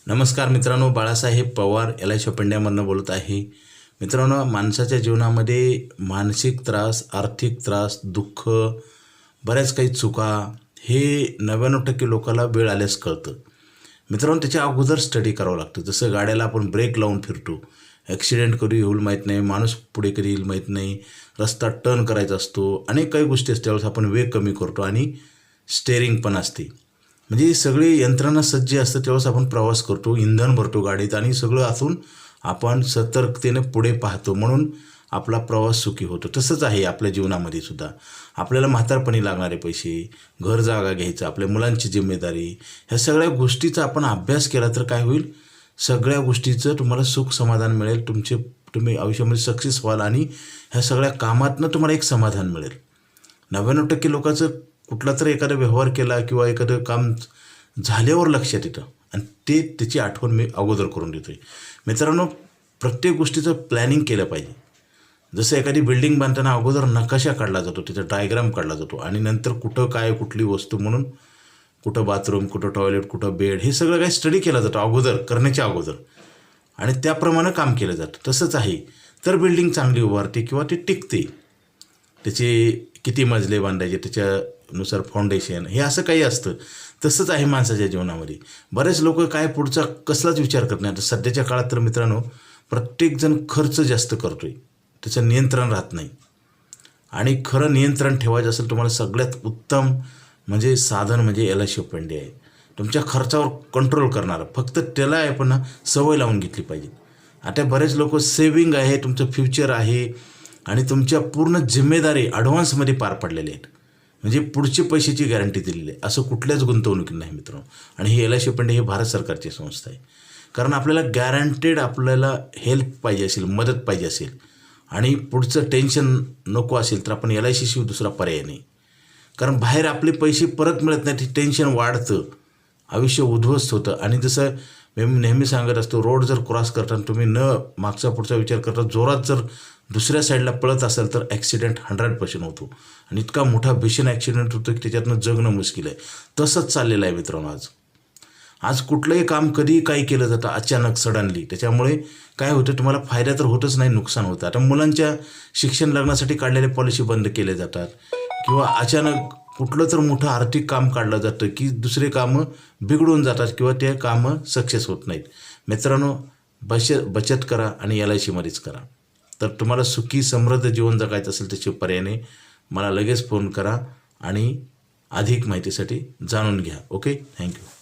नमस्कार मित्रांनो, Balasaheb Pawar LIC of इंडियामधून बोलत आहे. मित्रांनो, माणसाच्या जीवनामध्ये मानसिक त्रास, आर्थिक त्रास, दुःख, बऱ्याच काही चुका हे 99% लोकांना वेळ आल्यास कळतं. मित्रांनो, त्याच्या अगोदर स्टडी करावं लागतं. जसं गाड्याला आपण ब्रेक लावून फिरतो, ॲक्सिडेंट कधी होईल माहीत नाही, माणूस पुढे कधी येईल माहीत नाही, रस्ता टर्न करायचा असतो, अनेक काही गोष्टी असतात. त्यावेळेस आपण वेग कमी करतो आणि स्टेअरिंग पण असते. म्हणजे सगळी यंत्रणा सज्ज असतं. त्यावेळेस आपण प्रवास करतो, इंधन भरतो गाडीत आणि सगळं असून आपण सतर्कतेने पुढे पाहतो, म्हणून आपला प्रवास सुखी होतो. तसंच आहे आपल्या जीवनामध्ये सुद्धा. आपल्याला म्हातारपणी लागणारे पैसे, घर जागा घ्यायचं, आपल्या मुलांची जिम्मेदारी, ह्या सगळ्या गोष्टीचा आपण अभ्यास केला तर काय होईल, सगळ्या गोष्टीचं तुम्हाला सुख समाधान मिळेल. तुम्ही आयुष्यामध्ये सक्सेस व्हाल आणि ह्या सगळ्या कामातनं तुम्हाला एक समाधान मिळेल. 99% लोकांचं कुठला तरी एखादा व्यवहार केला किंवा एखादं काम झाल्यावर लक्षात येतं आणि त्याची आठवण मी अगोदर करून देतो आहे. मित्रांनो, प्रत्येक गोष्टीचं प्लॅनिंग केलं पाहिजे. जसं एखादी बिल्डिंग बांधताना अगोदर नकाशा काढला जातो, त्याचा डायग्राम काढला जातो आणि नंतर कुठं काय कुठली वस्तू म्हणून कुठं बाथरूम, कुठं टॉयलेट, कुठं बेड, हे सगळं काही स्टडी केला जातो अगोदर, करण्याच्या अगोदर, आणि त्याप्रमाणे काम केलं जातं. तसंच आहे तर बिल्डिंग चांगली उभारते किंवा ती टिकते. त्याचे किती मजले बांधायचे, त्याच्यानुसार फाउंडेशन, हे असं काही असतं. तसंच आहे माणसाच्या जीवनामध्ये. बरेच लोक काय पुढचा कसलाच विचार करत नाही. आता सध्याच्या काळात तर मित्रांनो, प्रत्येकजण खर्च जास्त करतो आहे, त्याचं नियंत्रण राहत नाही. आणि खरं नियंत्रण ठेवायचं असेल तुम्हाला, सगळ्यात उत्तम म्हणजे साधन म्हणजे LIC ऑफ इंडिया आहे. तुमच्या खर्चावर कंट्रोल करणारं. फक्त त्याला आपण सवय लावून घेतली पाहिजे. आता बरेच लोक सेविंग आहे, तुमचं फ्युचर आहे आणि तुमच्या पूर्ण जिम्मेदारी ॲडव्हान्समध्ये पार पडलेले आहेत. म्हणजे पुढची पैशाची गॅरंटी दिलेली आहे. असं कुठल्याच गुंतवणुकीत नाही मित्रांनो. आणि ही LIC ऑफ इंडिया ही भारत सरकारची संस्था आहे. कारण आपल्याला गॅरंटेड आपल्याला हेल्प पाहिजे असेल, मदत पाहिजे असेल आणि पुढचं टेन्शन नको असेल तर आपण LIC शिवाय दुसरा पर्याय नाही. कारण बाहेर आपले पैसे परत मिळत नाही, ते टेन्शन वाढतं, आयुष्य उद्ध्वस्त होतं. आणि जसं मी नेहमी सांगत असतो, रोड जर क्रॉस करताना तुम्ही न मागचा पुढचा विचार करता जोरात जर दुसऱ्या साईडला पळत असेल तर ॲक्सिडेंट 100% होतो. आणि इतका मोठा भीषण ॲक्सिडेंट होतो की त्याच्यातनं जगणं मुश्किल आहे. तसंच चाललेलं आहे मित्रांनो. आज कुठलंही काम कधी काही केलं जातं अचानक, सडनली. त्याच्यामुळे काय होतं, तुम्हाला फायदा तर होतच नाही, नुकसान होतं. आता मुलांच्या शिक्षण लग्नासाठी काढलेले पॉलिसी बंद केले जातात किंवा अचानक कुठलं तर मोठं आर्थिक काम काढलं जातं की दुसरे कामं बिघडून जातात किंवा ते कामं सक्सेस होत नाहीत. मित्रांनो, बचत करा आणि LICमध्येच करा. तर तुम्हाला सुखी समृद्ध जीवन जगायचं असेल त्याचे पर्यायाने मला लगेच फोन करा आणि अधिक माहितीसाठी जाणून घ्या. Okay, thank you.